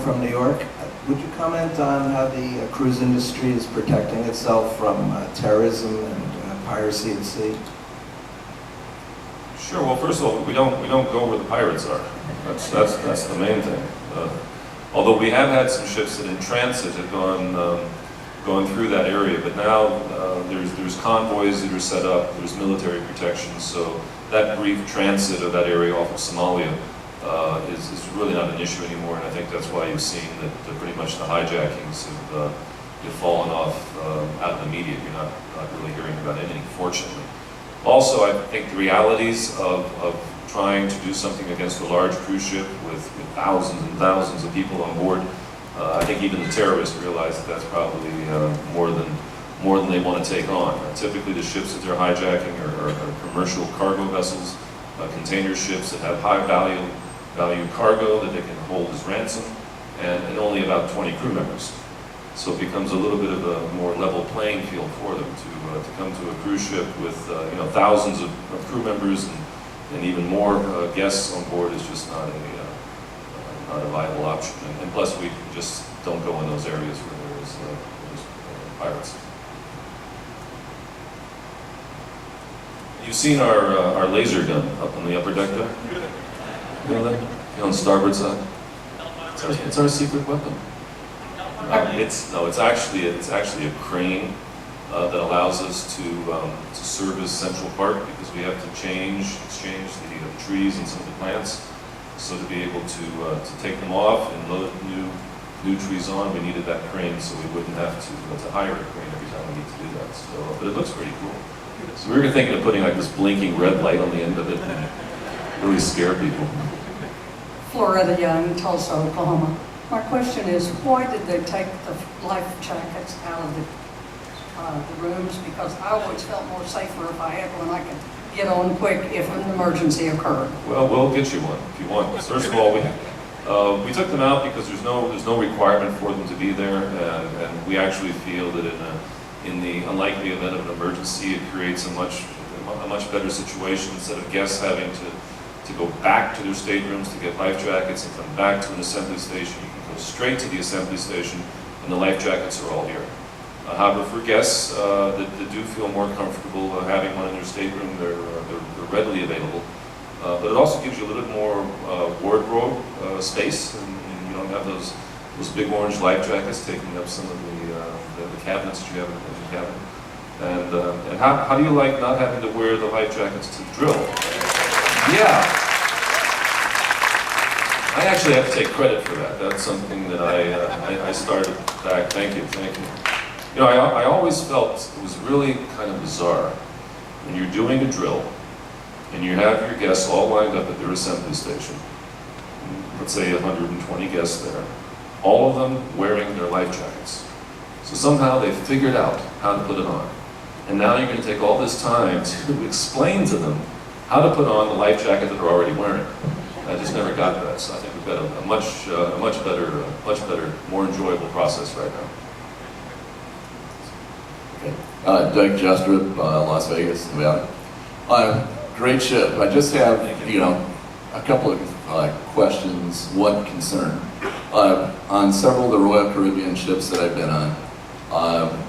from New York. Would you comment on how the cruise industry is protecting itself from terrorism and piracy at sea? Sure. Well, first of all, we don't go where the pirates are. That's the main thing. Although we have had some ships that in transit have gone through that area, but now there's convoys that are set up. There's military protection, so that brief transit of that area off of Somalia is really not an issue anymore. And I think that's why you've seen that pretty much the hijackings have fallen off out of the media. You're not really hearing about anything, fortunately. Also, I think the realities of trying to do something against a large cruise ship with thousands and thousands of people on board, I think even the terrorists realize that that's probably more than they want to take on. Typically, the ships that they're hijacking are commercial cargo vessels, container ships that have high value cargo that they can hold as ransom, and only about 20 crew members. So it becomes a little bit of a more level playing field for them to come to a cruise ship with thousands of crew members and even more guests on board is just not a viable option. And plus, we just don't go in those areas where there's pirates. You've seen our laser gun up on the upper deck there? You know that? On the starboard side? It's our secret weapon. It's actually a crane that allows us to service Central Park because we have to exchange the trees and some of the plants. So to be able to take them off and load new trees on, we needed that crane, so we wouldn't have to hire a crane every time we need to do that. So, but it looks pretty cool. So we were thinking of putting like this blinking red light on the end of it and really scare people. Florida Young, Tulsa, Oklahoma. My question is, why did they take the life jackets out of the rooms? Because I always felt more safer if I had one I could get on quick if an emergency occurred. Well, we'll get you one if you want. First of all, we took them out because there's no requirement for them to be there, and we actually feel that in the unlikely event of an emergency, it creates a much better situation instead of guests having to go back to their staterooms to get life jackets and come back to an assembly station. You can go straight to the assembly station, and the life jackets are all here. However, for guests that do feel more comfortable having one in their stateroom, they're readily available. But it also gives you a little bit more wardrobe space, and you don't have those big orange life jackets taking up some of the cabinets that you have in the cabin. And how do you like not having to wear the life jackets to drill? Yeah. I actually have to take credit for that. That's something that I started back. Thank you. You know, I always felt it was really kind of bizarre when you're doing a drill and you have your guests all lined up at their assembly station. Let's say 120 guests there, all of them wearing their life jackets. So somehow they figured out how to put it on. And now you're going to take all this time to explain to them how to put on the life jacket that they're already wearing. I just never got that, so I think we've got a much better, more enjoyable process right now. Okay. Doug Jestrup, Las Vegas, Nevada. Great ship. I just have, a couple of questions, one concern. On several of the Royal Caribbean ships that I've been on,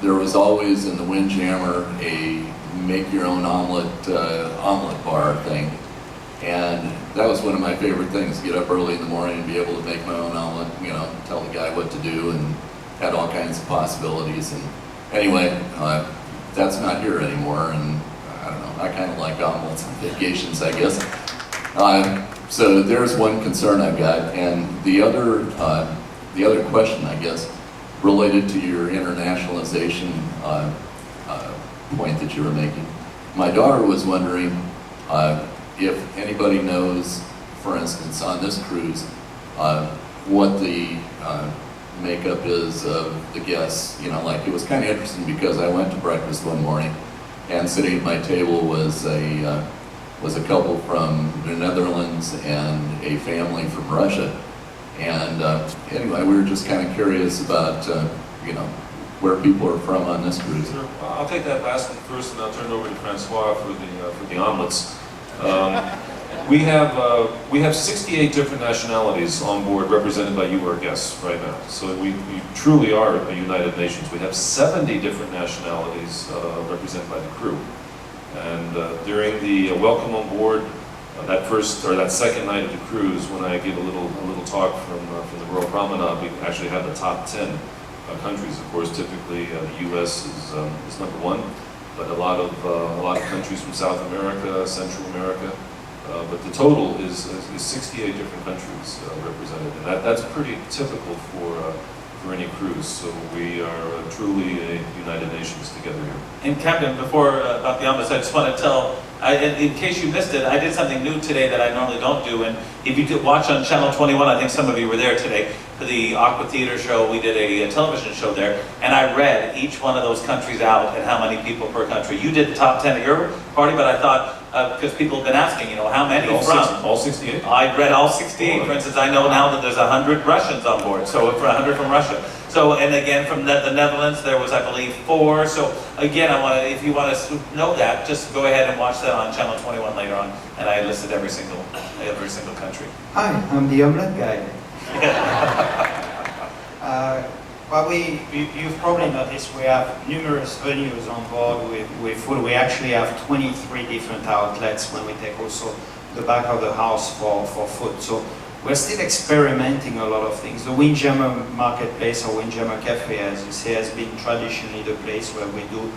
there was always in the Windjammer a make-your-own omelet bar thing, and that was one of my favorite things. Get up early in the morning and be able to make my own omelet. Tell the guy what to do, and had all kinds of possibilities. And anyway, that's not here anymore, and I don't know. I kind of like omelets on vacations, I guess. So there's one concern I've got, and the other question, I guess, related to your internationalization point that you were making. My daughter was wondering if anybody knows, for instance, on this cruise, what the makeup is of the guests. It was kind of interesting because I went to breakfast one morning, and sitting at my table was a couple from the Netherlands and a family from Russia. And anyway, we were just kind of curious about where people are from on this cruise. Sure. I'll take that last one first, and I'll turn it over to Francois for the omelets. We have 68 different nationalities on board represented by you, our guests, right now. So we truly are a United Nations. We have 70 different nationalities represented by the crew. And during the welcome on board, that second night of the cruise, when I give a little talk from the Royal Promenade, we actually have the top 10 countries. Of course, typically the U.S. is number one, but a lot of countries from South America, Central America. But the total is 68 different countries represented, and that's pretty typical for any cruise. So we are truly a United Nations together here. And Captain, before about the omelets, I just want to tell, in case you missed it, I did something new today that I normally don't do. And if you did watch on Channel 21, I think some of you were there today for the Aqua Theater show. We did a television show there, and I read each one of those countries out and how many people per country. You did the top 10 at your party, but I thought, because people have been asking, how many from? All 68? I read all 68. For instance, I know now that there's 100 Russians on board, so for 100 from Russia. So, and again, from the Netherlands, there was, I believe, 4. So again, if you want to know that, just go ahead and watch that on Channel 21 later on. And I listed every single country. Hi, I'm the omelette guy. Well, you've probably noticed we have numerous venues on board with food. We actually have 23 different outlets when we take also the back of the house for food. So we're still experimenting a lot of things. The Windjammer Marketplace or Windjammer Cafe, as you say, has been traditionally the place where we do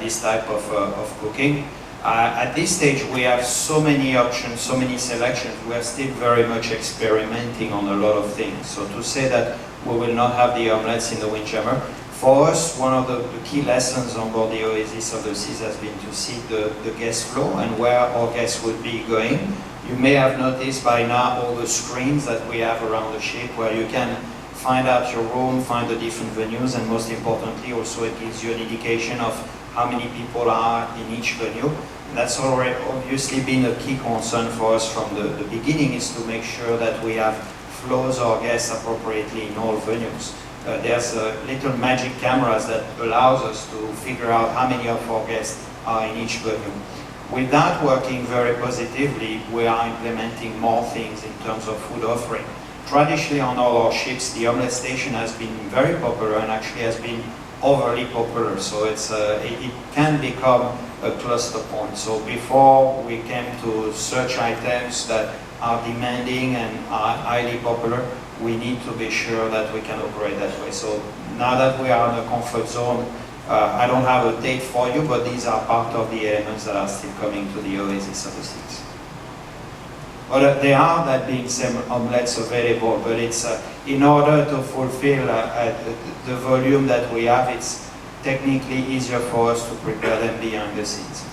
this type of cooking. At this stage, we have so many options, so many selections. We are still very much experimenting on a lot of things. So to say that we will not have the omelets in the Windjammer, for us, one of the key lessons on board the Oasis of the Seas has been to see the guest flow and where our guests would be going. You may have noticed by now all the screens that we have around the ship where you can find out your room, find the different venues, and most importantly, also it gives you an indication of how many people are in each venue. And that's already obviously been a key concern for us from the beginning, is to make sure that we have flows our guests appropriately in all venues. There's little magic cameras that allows us to figure out how many of our guests are in each venue. With that working very positively, we are implementing more things in terms of food offering. Traditionally on all our ships, the omelette station has been very popular and actually has been overly popular, so it can become a cluster point. So before we came to search items that are demanding and are highly popular, we need to be sure that we can operate that way. So now that we are in a comfort zone, I don't have a date for you, but these are part of the elements that are still coming to the Oasis of the Seas. But there are, that being said, omelettes available, but it's in order to fulfill the volume that we have, it's technically easier for us to prepare them behind the scenes.